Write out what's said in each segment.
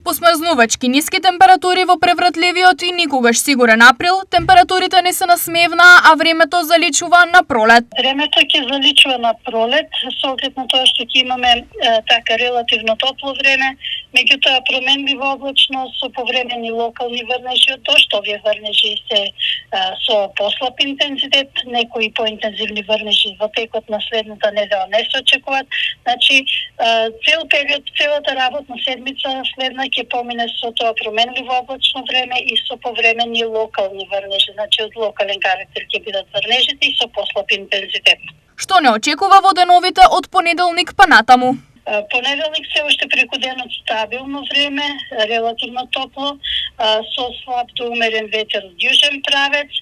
Посмрзнувачки ниски температури во превратливиот и никогаш сигурен април, температурите не се насмевна, а времето заличува на пролет. Времето ќе заличува на пролет, со оглед на тоа што ќе имаме така релативно топло време, меѓутоа променлива облачност со повремени локални врнежи од дожд. Овие врнежи се со послаб интензитет, некои поинтензивни врнежи во текот на следната недела не се очекуваат. Значи, цел период, целата работна седмица следна ќе помине со тоа променливо облачно време и со повремени локални врнежи, значи од локален карактер ќе бидат врнежите и со послаб интензитет. Што не очекува во деновите од понеделник па натаму? Понеделник се уште преку денот стабилно време, релативно топло, со слаб до умерен ветер од јужен правец,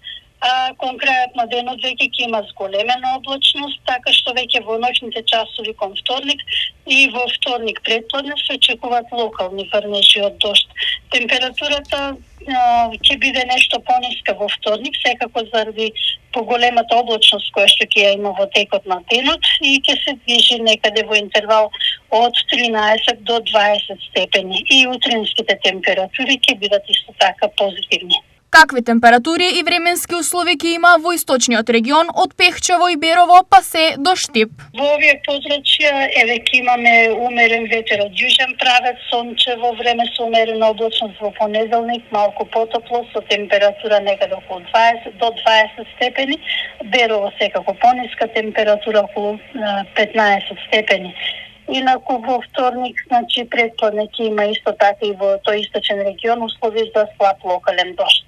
а кон крајот на денот веќе ќе има зголемена облачност, така што веќе во ноќните часови кон вторник и во вторник предпладне се очекуваат локални врнежи од дожд. Температурата ќе биде нешто пониска во вторник, секако заради поголемата облачност која што ќе ја има во текот на денот и ќе се движи некаде во интервал од 13 до 20 степени. И утринските температури ќе бидат исто така позитивни. Какви температури и временски услови ќе има во источниот регион од Пехчево и Берово па се до Штип? Во овие подрачја ќе имаме умерен ветер од јужен правец, сончево време со умерена облачност во понеделник, малку потопло со температура некаде околу 20 до 20 степени. Берово секако пониска температура околу 15 степени. Инаку во вторник, значи предпладне ќе има исто така и во тој источен регион услови за слаб локален дожд.